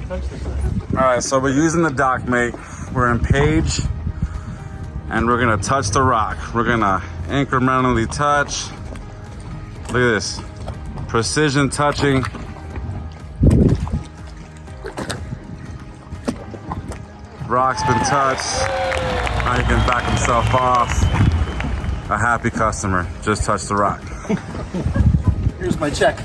All right, so we're using the Dockmate. We're in Page, and we're gonna touch the rock. We're gonna incrementally touch. Look at this, precision touching. Rock's been touched. Now he can back himself off. A happy customer just touched the rock. Here's my check.